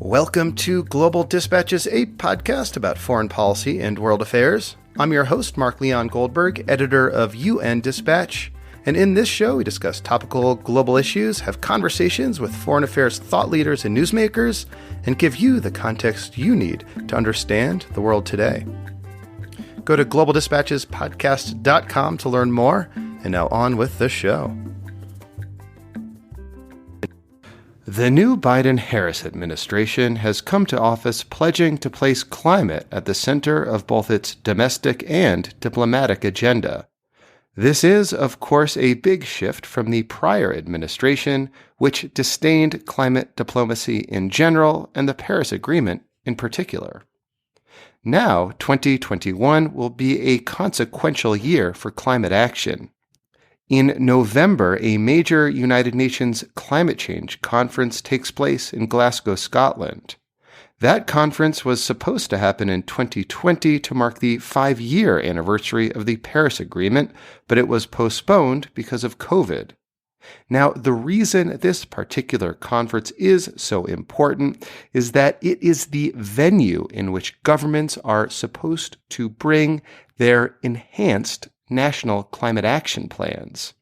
Welcome to Global Dispatches, a podcast about foreign policy and world affairs. I'm your host, Mark Leon Goldberg, editor of UN Dispatch. And in this show, we discuss topical global issues, have conversations with foreign affairs thought leaders and newsmakers, and give you the context you need to understand the world today. Go to globaldispatchespodcast.com to learn more. And now on with the show. The new Biden-Harris administration has come to office pledging to place climate at the center of both its domestic and diplomatic agenda. This is, of course, a big shift from the prior administration, which disdained climate diplomacy in general and the Paris Agreement in particular. Now, 2021 will be a consequential year for climate action. In November, a major United Nations climate change conference takes place in Glasgow, Scotland. That conference was supposed to happen in 2020 to mark the 5-year anniversary of the Paris Agreement, but it was postponed because of COVID. Now, the reason this particular conference is so important is that it is the venue in which governments are supposed to bring their enhanced national climate action plans.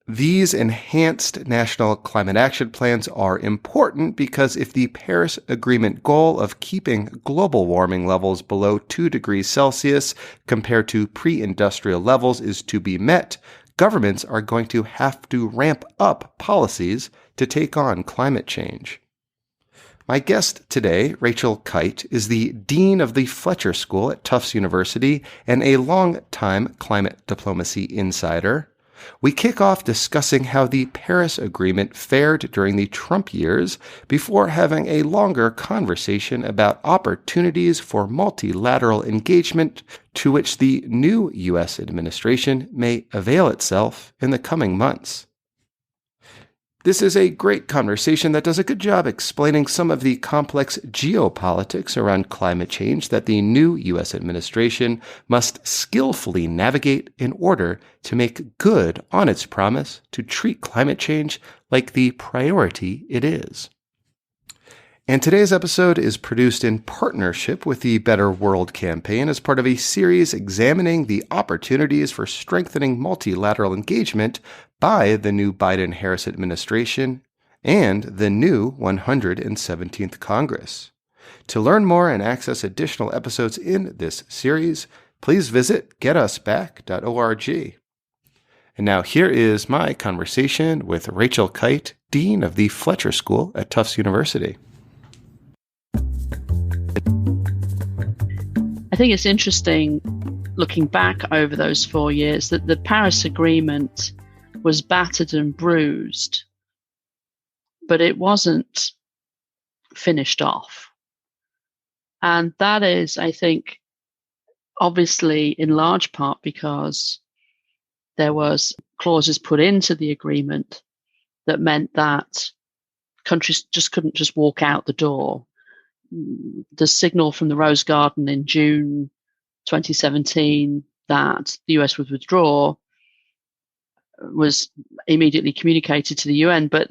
These enhanced national climate action plans are important because if the Paris Agreement goal of keeping global warming levels below 2 degrees Celsius compared to pre-industrial levels is to be met, governments are going to have to ramp up policies to take on climate change. My guest today, Rachel Kyte, is the Dean of the Fletcher School at Tufts University and a long-time climate diplomacy insider. We kick off discussing how the Paris Agreement fared during the Trump years before having a longer conversation about opportunities for multilateral engagement to which the new U.S. administration may avail itself in the coming months. This is a great conversation that does a good job explaining some of the complex geopolitics around climate change that the new U.S. administration must skillfully navigate in order to make good on its promise to treat climate change like the priority it is. And today's episode is produced in partnership with the Better World campaign as part of a series examining the opportunities for strengthening multilateral engagement by the new Biden-Harris administration and the new 117th Congress. To learn more and access additional episodes in this series, please visit getusback.org. And now here is my conversation with Rachel Kyte, Dean of the Fletcher School at Tufts University. I think it's interesting looking back over those 4 years that the Paris Agreement was battered and bruised, but it wasn't finished off. And that is, I think, obviously in large part because there was clauses put into the agreement that meant that countries just couldn't just walk out the door. The signal from the Rose Garden in June 2017 that the US would withdraw was immediately communicated to the UN, but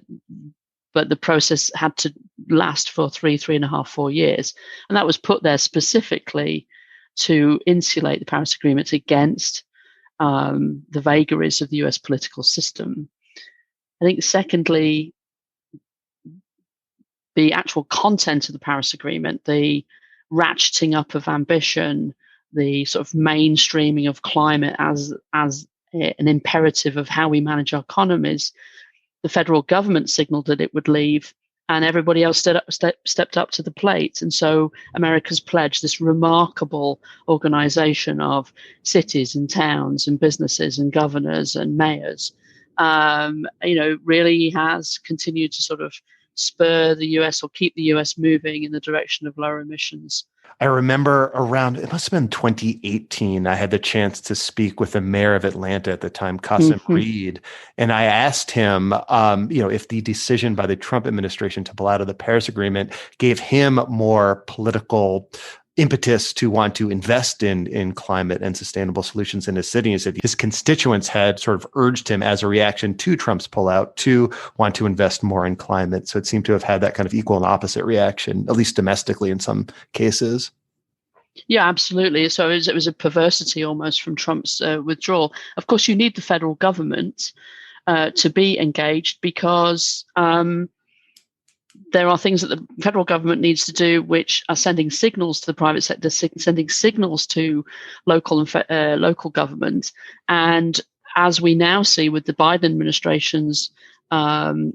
the process had to last for 3.5, 4 years. And that was put there specifically to insulate the Paris Agreement against the vagaries of the US political system. I think secondly, the actual content of the Paris Agreement, the ratcheting up of ambition, the sort of mainstreaming of climate as an imperative of how we manage our economies, the federal government signaled that it would leave, and everybody else stepped up to the plate. And so America's pledge, this remarkable organization of cities and towns and businesses and governors and mayors, really has continued to sort of spur the US or keep the US moving in the direction of lower emissions. I remember it must have been 2018, I had the chance to speak with the mayor of Atlanta at the time, Qasim Reed, and I asked him, if the decision by the Trump administration to pull out of the Paris Agreement gave him more political impetus to want to invest in climate and sustainable solutions in his city. He said his constituents had sort of urged him as a reaction to Trump's pullout to want to invest more in climate. So it seemed to have had that kind of equal and opposite reaction, at least domestically in some cases. Yeah, absolutely. So it was a perversity almost from Trump's withdrawal. Of course, you need the federal government to be engaged because there are things that the federal government needs to do which are sending signals to the private sector, sending signals to local and local government. And as we now see with the Biden administration's early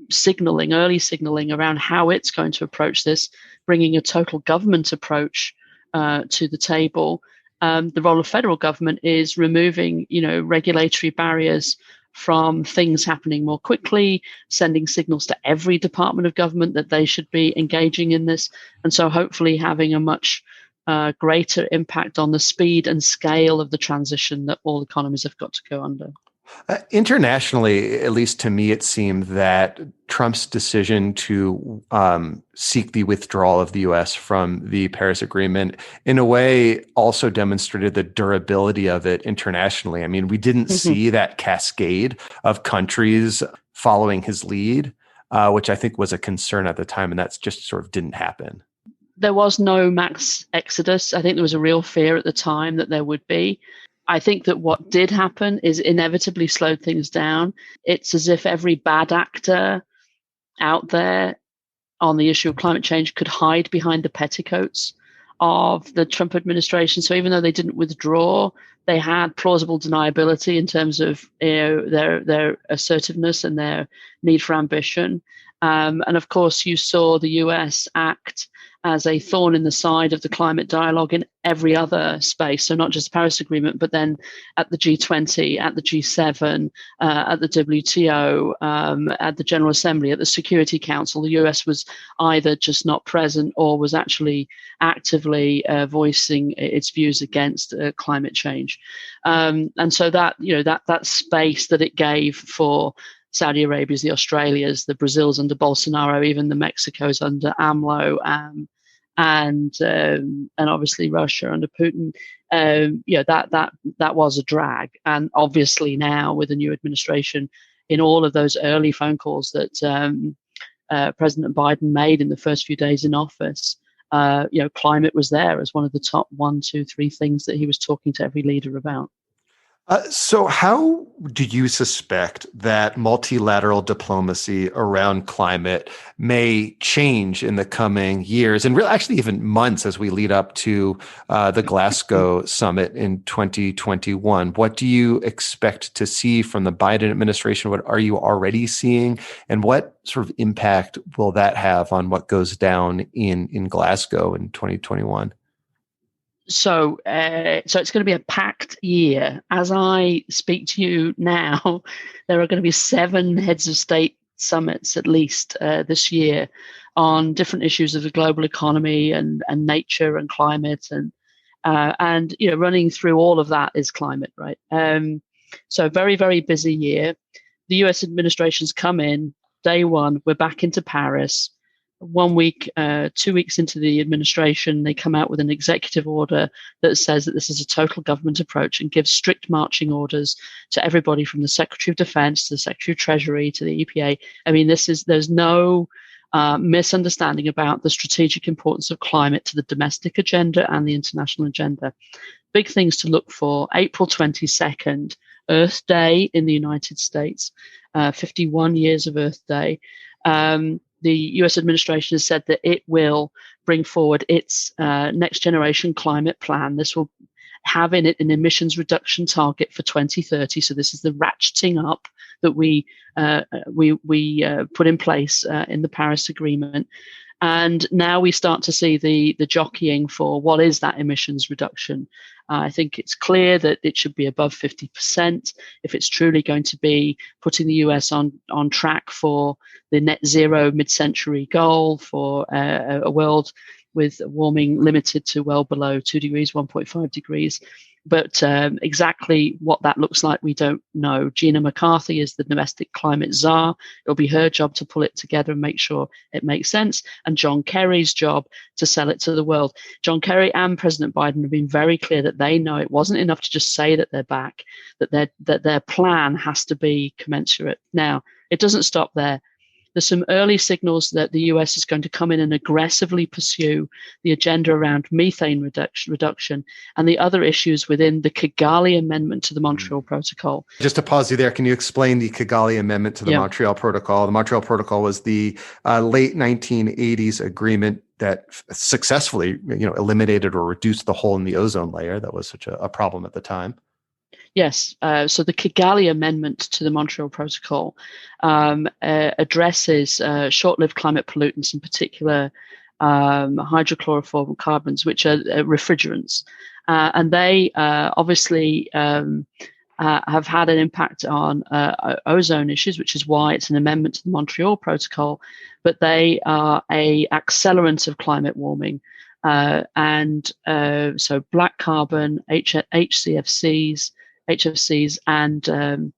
signaling around how it's going to approach this, bringing a total government approach to the table, the role of federal government is removing, regulatory barriers from things happening more quickly, sending signals to every department of government that they should be engaging in this, and so hopefully having a much greater impact on the speed and scale of the transition that all economies have got to go under. Internationally, at least to me, it seemed that Trump's decision to seek the withdrawal of the U.S. from the Paris Agreement, in a way, also demonstrated the durability of it internationally. I mean, we didn't see that cascade of countries following his lead, which I think was a concern at the time, and that's just sort of didn't happen. There was no mass exodus. I think there was a real fear at the time that there would be. I think that what did happen is inevitably slowed things down. It's as if every bad actor out there on the issue of climate change could hide behind the petticoats of the Trump administration. So even though they didn't withdraw, they had plausible deniability in terms of their assertiveness and their need for ambition. And of course, you saw the US act as a thorn in the side of the climate dialogue in every other space. So not just the Paris Agreement, but then at the G20, at the G7, at the WTO, at the General Assembly, at the Security Council. The US was either just not present or was actually actively voicing its views against climate change. And so that, that space that it gave for Saudi Arabia's, the Australias, the Brazils under Bolsonaro, even the Mexicos under AMLO, and obviously Russia under Putin. That was a drag. And obviously now with the new administration, in all of those early phone calls that President Biden made in the first few days in office, climate was there as one of the top 1, 2, 3 things that he was talking to every leader about. So how do you suspect that multilateral diplomacy around climate may change in the coming years and really actually even months as we lead up to the Glasgow summit in 2021? What do you expect to see from the Biden administration? What are you already seeing? And what sort of impact will that have on what goes down in Glasgow in 2021? So it's going to be a packed year. As I speak to you now, there are going to be 7 heads of state summits at least this year on different issues of the global economy and nature and climate and running through all of that is climate, right? So very, very busy year. The U.S. administration's come in day one. We're back into Paris. 1 week, 2 weeks into the administration, they come out with an executive order that says that this is a total government approach and gives strict marching orders to everybody from the Secretary of Defense to the Secretary of Treasury to the EPA. I mean, there's no misunderstanding about the strategic importance of climate to the domestic agenda and the international agenda. Big things to look for. April 22nd, Earth Day in the United States, 51 years of Earth Day. The US administration has said that it will bring forward its next generation climate plan. This will have in it an emissions reduction target for 2030. So this is the ratcheting up that we put in place in the Paris Agreement. And now we start to see the jockeying for what is that emissions reduction. I think it's clear that it should be above 50% if it's truly going to be putting the US on track for the net zero mid-century goal for a world with warming limited to well below 2 degrees, 1.5 degrees. But exactly what that looks like, we don't know. Gina McCarthy is the domestic climate czar. It'll be her job to pull it together and make sure it makes sense. And John Kerry's job to sell it to the world. John Kerry and President Biden have been very clear that they know it wasn't enough to just say that they're back, that their plan has to be commensurate. Now, it doesn't stop there. There's some early signals that the US is going to come in and aggressively pursue the agenda around methane reduction and the other issues within the Kigali Amendment to the Montreal Protocol. Just to pause you there, can you explain the Kigali Amendment to the Montreal Protocol? The Montreal Protocol was the late 1980s agreement that successfully, eliminated or reduced the hole in the ozone layer that was such a problem at the time. Yes. So the Kigali Amendment to the Montreal Protocol addresses short-lived climate pollutants, in particular hydrochlorofluorocarbons, which are refrigerants. And they obviously have had an impact on ozone issues, which is why it's an amendment to the Montreal Protocol. But they are an accelerant of climate warming. And so black carbon, HFCs, and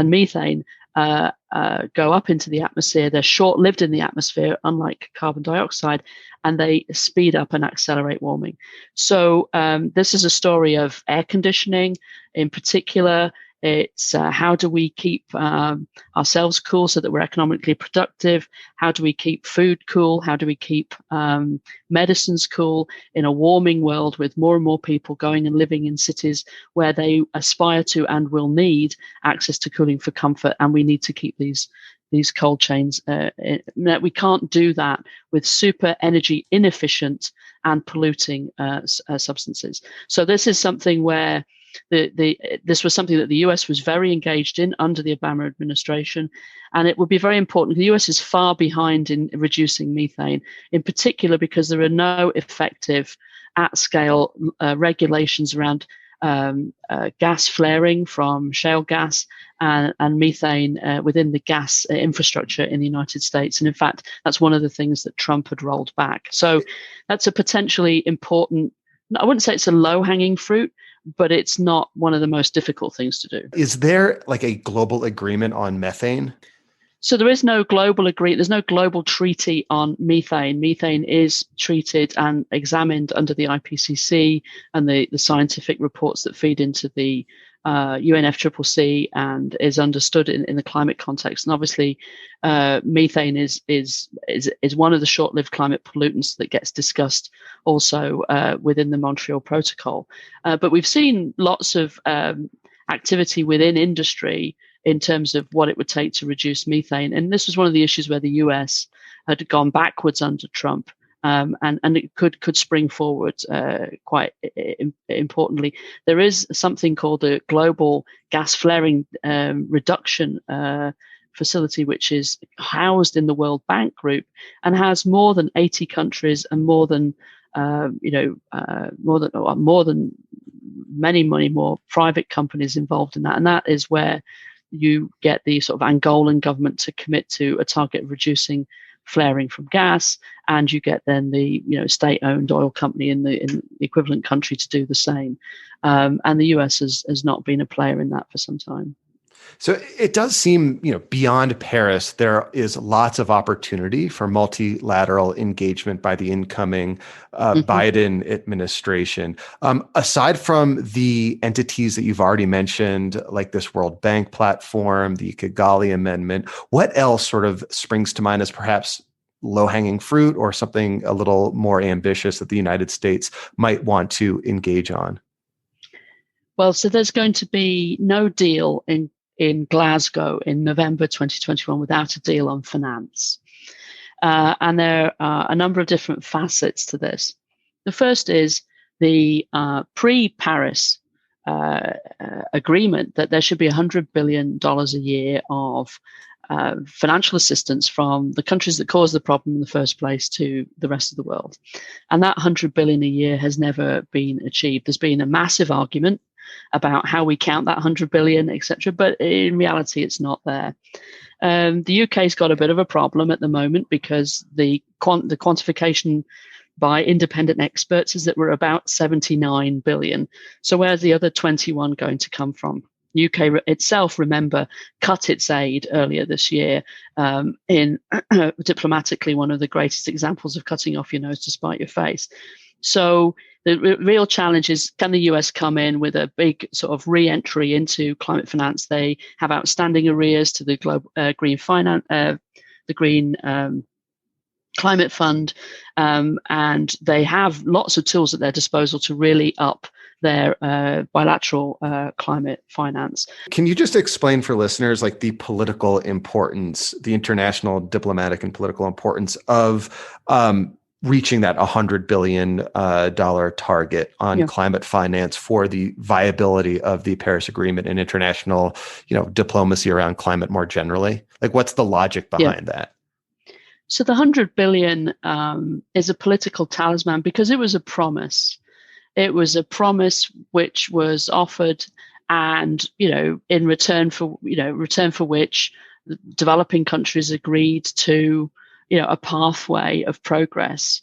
methane go up into the atmosphere. They're short-lived in the atmosphere, unlike carbon dioxide, and they speed up and accelerate warming. So this is a story of air conditioning in particular. It's how do we keep ourselves cool so that we're economically productive? How do we keep food cool? How do we keep medicines cool in a warming world with more and more people going and living in cities where they aspire to and will need access to cooling for comfort? And we need to keep these cold chains. We can't do that with super energy inefficient and polluting substances. So this is something where this was something that the US was very engaged in under the Obama administration, and it would be very important. The US is far behind in reducing methane, in particular because there are no effective at-scale regulations around gas flaring from shale gas and methane within the gas infrastructure in the United States. And in fact, that's one of the things that Trump had rolled back. So that's a potentially important, I wouldn't say it's a low-hanging fruit, but it's not one of the most difficult things to do. Is there like a global agreement on methane? So there is no global agreement. There's no global treaty on methane. Methane is treated and examined under the IPCC and the scientific reports that feed into the UNFCCC and is understood in the climate context. And obviously, methane is one of the short-lived climate pollutants that gets discussed also within the Montreal Protocol. But we've seen lots of activity within industry in terms of what it would take to reduce methane. And this was one of the issues where the US had gone backwards under Trump. And it could spring forward quite importantly. There is something called the Global Gas Flaring Reduction Facility, which is housed in the World Bank Group and has more than 80 countries and more than many more private companies involved in that. And that is where you get the sort of Angolan government to commit to a target of reducing flaring from gas, and you get then the state-owned oil company in the equivalent country to do the same. And the US has not been a player in that for some time. So it does seem, beyond Paris, there is lots of opportunity for multilateral engagement by the incoming Biden administration. Aside from the entities that you've already mentioned, like this World Bank platform, the Kigali Amendment, what else sort of springs to mind as perhaps low-hanging fruit or something a little more ambitious that the United States might want to engage on? Well, so there's going to be no deal in Glasgow in November 2021 without a deal on finance. And there are a number of different facets to this. The first is the pre-Paris agreement that there should be $100 billion a year of financial assistance from the countries that caused the problem in the first place to the rest of the world. And that $100 billion a year has never been achieved. There's been a massive argument about how we count that 100 billion, etc. But in reality, it's not there. The UK's got a bit of a problem at the moment because the quantification by independent experts is that we're about 79 billion. So where's the other 21 going to come from? UK itself, remember, cut its aid earlier this year in diplomatically one of the greatest examples of cutting off your nose to spite your face. So the real challenge is, can the US come in with a big sort of re-entry into climate finance? They have outstanding arrears to the global green finance, the green climate fund, and they have lots of tools at their disposal to really up their bilateral climate finance. Can you just explain for listeners like the political importance, the international diplomatic and political importance of reaching that $100 billion target on climate finance for the viability of the Paris Agreement and international, diplomacy around climate more generally? Like, what's the logic behind that? So the 100 billion is a political talisman because it was a promise. It was a promise which was offered, and in return for which developing countries agreed to a pathway of progress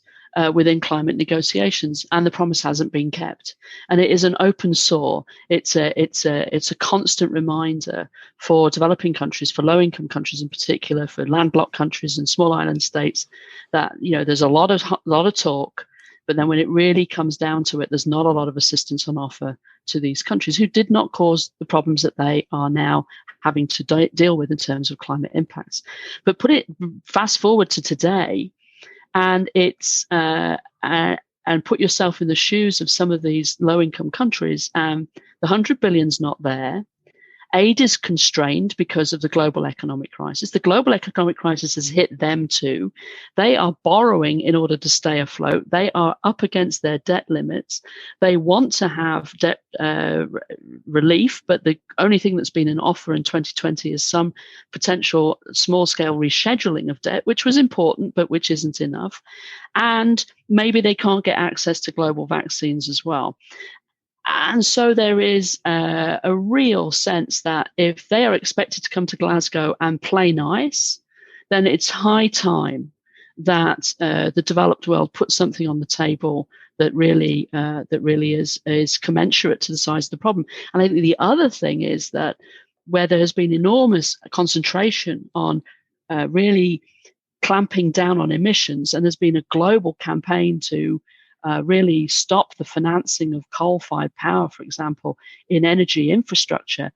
within climate negotiations, and the promise hasn't been kept. And it is an open sore. It's a constant reminder for developing countries, for low-income countries in particular, for landlocked countries and small island states, that there's a lot of talk, but then when it really comes down to it, there's not a lot of assistance on offer to these countries who did not cause the problems that they are now having to deal with in terms of climate impacts. But fast forward to today, and and put yourself in the shoes of some of these low-income countries. The 100 billion's not there. Aid is constrained because of the global economic crisis. The global economic crisis has hit them too. They are borrowing in order to stay afloat. They are up against their debt limits. They want to have debt relief, but the only thing that's been an offer in 2020 is some potential small-scale rescheduling of debt, which was important, but which isn't enough. And maybe they can't get access to global vaccines as well. And so there is a real sense that if they are expected to come to Glasgow and play nice, then it's high time that the developed world puts something on the table that really is commensurate to the size of the problem. And I think the other thing is that where there has been enormous concentration on really clamping down on emissions, and there's been a global campaign to really stop the financing of coal-fired power, for example, in energy infrastructure.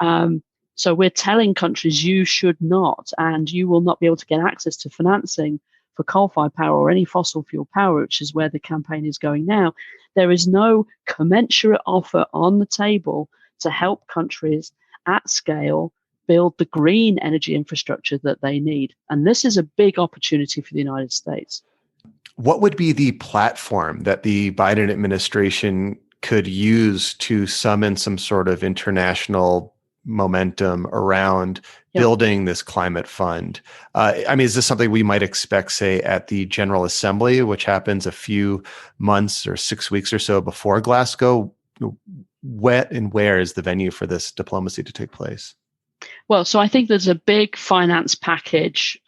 So we're telling countries you should not, and you will not be able to get access to financing for coal-fired power or any fossil fuel power, which is where the campaign is going now. There is no commensurate offer on the table to help countries at scale build the green energy infrastructure that they need. And this is a big opportunity for the United States. What would be the platform that the Biden administration could use to summon some sort of international momentum around building this climate fund? Is this something we might expect, say, at the General Assembly, which happens a few months or 6 weeks or so before Glasgow? What and where is the venue for this diplomacy to take place? Well, so I think there's a big finance package,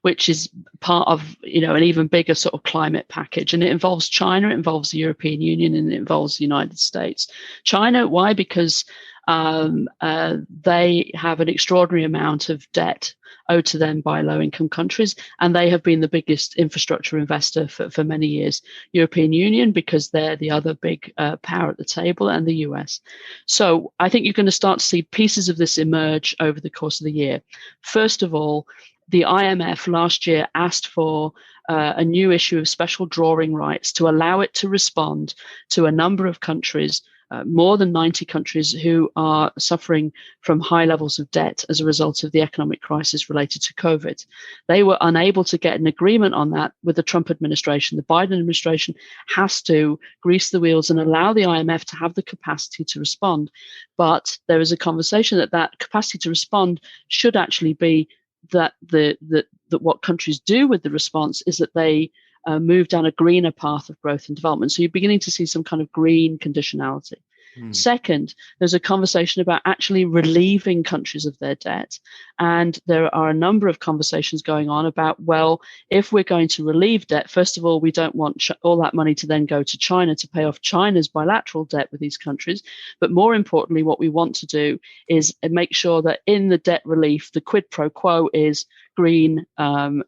which is part of, an even bigger sort of climate package. And it involves China, it involves the European Union, and it involves the United States. China, why? Because they have an extraordinary amount of debt owed to them by low-income countries, and they have been the biggest infrastructure investor for many years. European Union, because they're the other big power at the table, and the US. So I think you're going to start to see pieces of this emerge over the course of the year. First of all, the IMF last year asked for a new issue of special drawing rights to allow it to respond to a number of countries, more than 90 countries, who are suffering from high levels of debt as a result of the economic crisis related to COVID. They were unable to get an agreement on that with the Trump administration. The Biden administration has to grease the wheels and allow the IMF to have the capacity to respond. But there is a conversation that capacity to respond should actually be that what countries do with the response is that they move down a greener path of growth and development. So you're beginning to see some kind of green conditionality. Second, there's a conversation about actually relieving countries of their debt. And there are a number of conversations going on about, well, if we're going to relieve debt, first of all, we don't want all that money to then go to China to pay off China's bilateral debt with these countries. But more importantly, what we want to do is make sure that in the debt relief, the quid pro quo is green and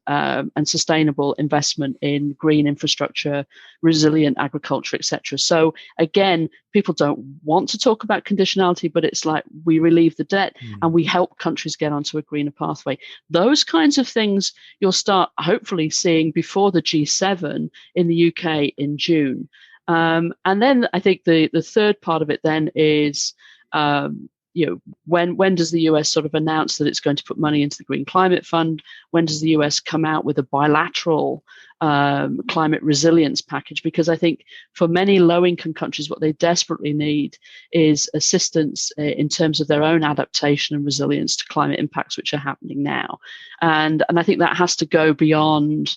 sustainable investment in green infrastructure, resilient agriculture, etc. So again, people don't want to talk about conditionality, but it's like we relieve the debt and we help countries get onto a greener pathway. Those kinds of things you'll start hopefully seeing before the G7 in the UK in June. And then I think the third part of it then is when does the US sort of announce that it's going to put money into the Green Climate Fund? When does the US come out with a bilateral climate resilience package? Because I think for many low-income countries, what they desperately need is assistance in terms of their own adaptation and resilience to climate impacts, which are happening now. And I think that has to go beyond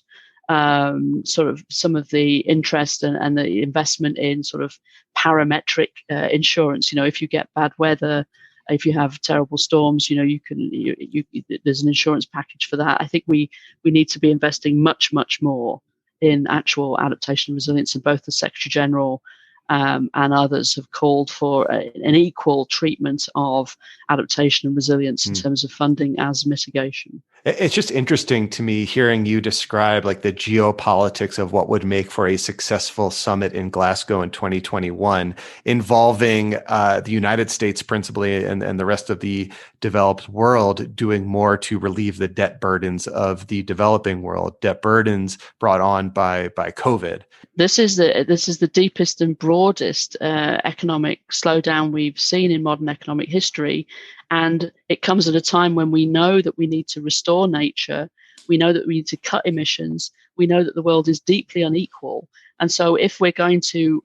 sort of some of the interest and the investment in sort of parametric insurance. If you get bad weather, if you have terrible storms, there's an insurance package for that. I think we need to be investing much, much more in actual adaptation and resilience, and both the Secretary General and others have called for an equal treatment of adaptation and resilience in terms of funding as mitigation. It's just interesting to me hearing you describe like the geopolitics of what would make for a successful summit in Glasgow in 2021, involving the United States principally and the rest of the developed world doing more to relieve the debt burdens of the developing world, debt burdens brought on by COVID. This is the deepest and broadest economic slowdown we've seen in modern economic history. And it comes at a time when we know that we need to restore nature. We know that we need to cut emissions. We know that the world is deeply unequal. And so if we're going to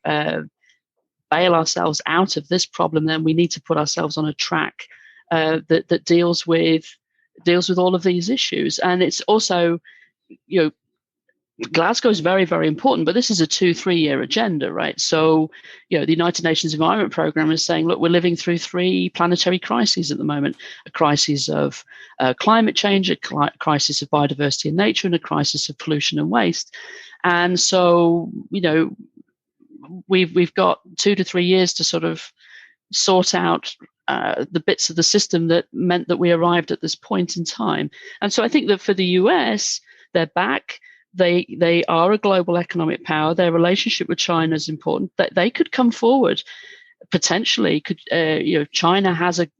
bail ourselves out of this problem, then we need to put ourselves on a track that deals with all of these issues. And it's also, Glasgow is very, very important, but this is a 2-3 year agenda, right? So, the United Nations Environment Programme is saying, look, we're living through 3 planetary crises at the moment: a crisis of climate change, a crisis of biodiversity and nature, and a crisis of pollution and waste. And so, we've got 2 to 3 years to sort of sort out the bits of the system that meant that we arrived at this point in time. And so I think that for the US, they're back. They are a global economic power. Their relationship with China is important. That they could come forward potentially. China has a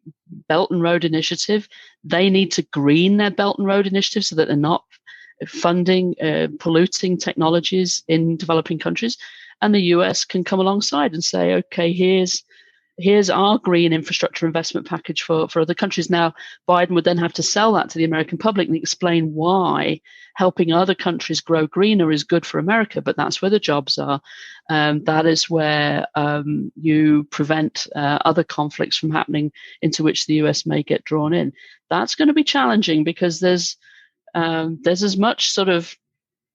Belt and Road Initiative. They need to green their Belt and Road Initiative so that they're not funding polluting technologies in developing countries. And the US can come alongside and say, okay, here's our green infrastructure investment package for other countries. Now, Biden would then have to sell that to the American public and explain why helping other countries grow greener is good for America, but that's where the jobs are. That is where you prevent other conflicts from happening into which the US may get drawn in. That's going to be challenging because there's as much sort of,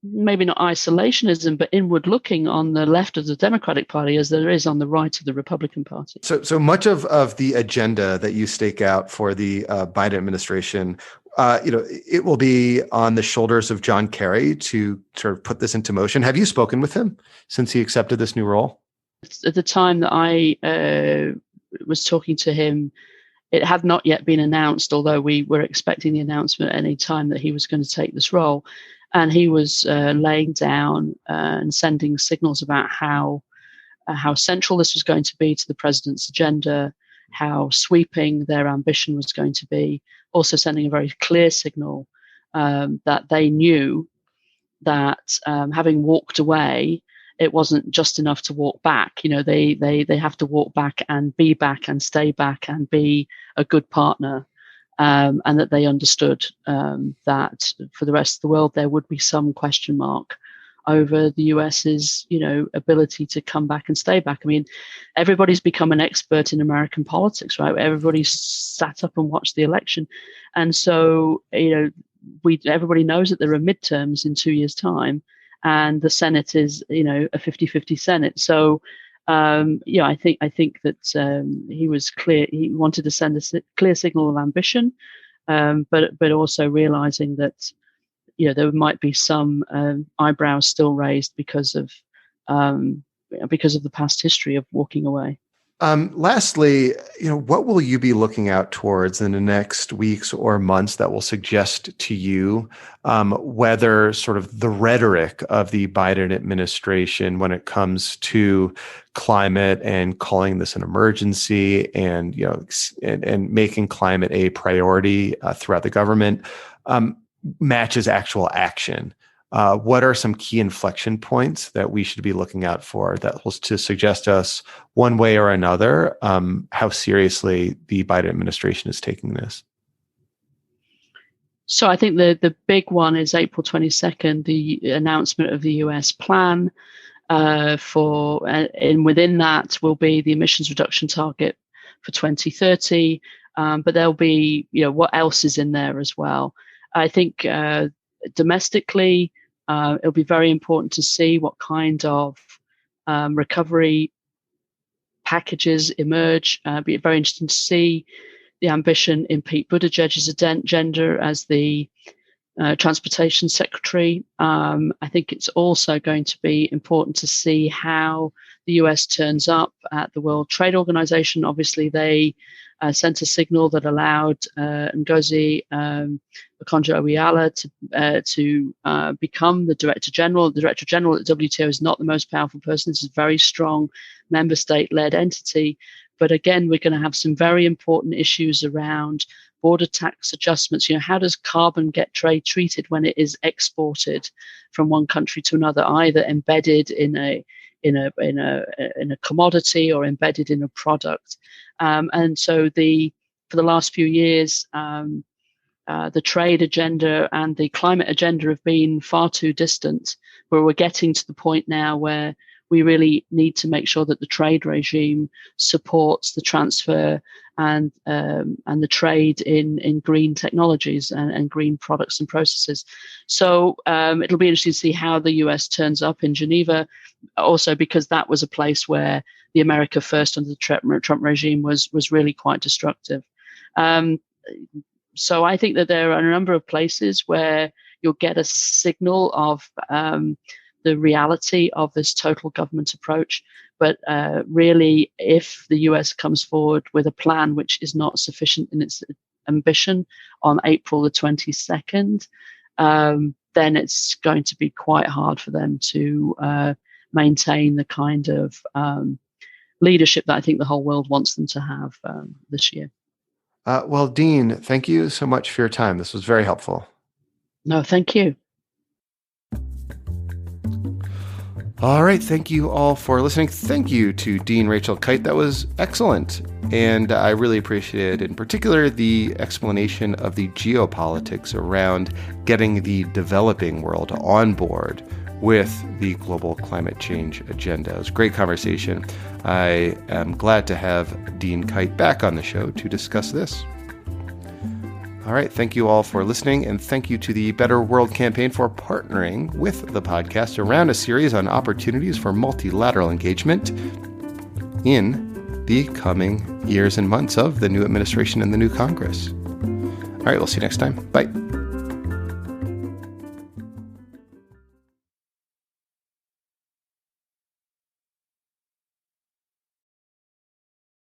maybe not isolationism, but inward looking on the left of the Democratic Party as there is on the right of the Republican Party. So much of the agenda that you stake out for the Biden administration, it will be on the shoulders of John Kerry to sort of put this into motion. Have you spoken with him since he accepted this new role? At the time that I was talking to him, it had not yet been announced, although we were expecting the announcement at any time that he was going to take this role. And he was laying down and sending signals about how central this was going to be to the president's agenda, how sweeping their ambition was going to be, also sending a very clear signal that they knew that having walked away, it wasn't just enough to walk back. They have to walk back and stay back and be a good partner. And that they understood that for the rest of the world, there would be some question mark over the US's, ability to come back and stay back. I mean, everybody's become an expert in American politics, right? Everybody's sat up and watched the election. And so, everybody knows that there are midterms in 2 years' time, and the Senate is, a 50-50 Senate. So I think that he was clear. He wanted to send a clear signal of ambition, but also realizing that there might be some eyebrows still raised because of the past history of walking away. Lastly, what will you be looking out towards in the next weeks or months that will suggest to you whether sort of the rhetoric of the Biden administration when it comes to climate and calling this an emergency and and making climate a priority throughout the government matches actual action? What are some key inflection points that we should be looking out for that will to suggest to us one way or another how seriously the Biden administration is taking this? So I think the big one is April 22nd, the announcement of the US plan and within that will be the emissions reduction target for 2030. But there'll be, what else is in there as well. I think domestically, it'll be very important to see what kind of recovery packages emerge. Be very interesting to see the ambition in Pete Buttigieg's agenda as the transportation secretary. I think it's also going to be important to see how the US turns up at the World Trade Organization. Obviously, they sent a signal that allowed Ngozi Okonjo-Iweala to become the Director General. The Director General at WTO is not the most powerful person. This is a very strong member state-led entity. But again, we're going to have some very important issues around border tax adjustments. How does carbon get treated when it is exported from one country to another, either embedded in a commodity or embedded in a product? And so for the last few years, the trade agenda and the climate agenda have been far too distant, where we're getting to the point now where we really need to make sure that the trade regime supports the transfer and the trade in green technologies and green products and processes. So it'll be interesting to see how the US turns up in Geneva, also because that was a place where the America First under the Trump regime was really quite destructive. So I think that there are a number of places where you'll get a signal of the reality of this total government approach. But really, if the US comes forward with a plan which is not sufficient in its ambition on April the 22nd, then it's going to be quite hard for them to maintain the kind of leadership that I think the whole world wants them to have this year. Well, Dean, thank you so much for your time. This was very helpful. No, thank you. All right. Thank you all for listening. Thank you to Dean Rachel Kyte. That was excellent. And I really appreciated, in particular, the explanation of the geopolitics around getting the developing world on board with the global climate change agenda. It was a great conversation. I am glad to have Dean Kyte back on the show to discuss this. All right. Thank you all for listening, and thank you to the Better World Campaign for partnering with the podcast around a series on opportunities for multilateral engagement in the coming years and months of the new administration and the new Congress. All right. We'll see you next time. Bye.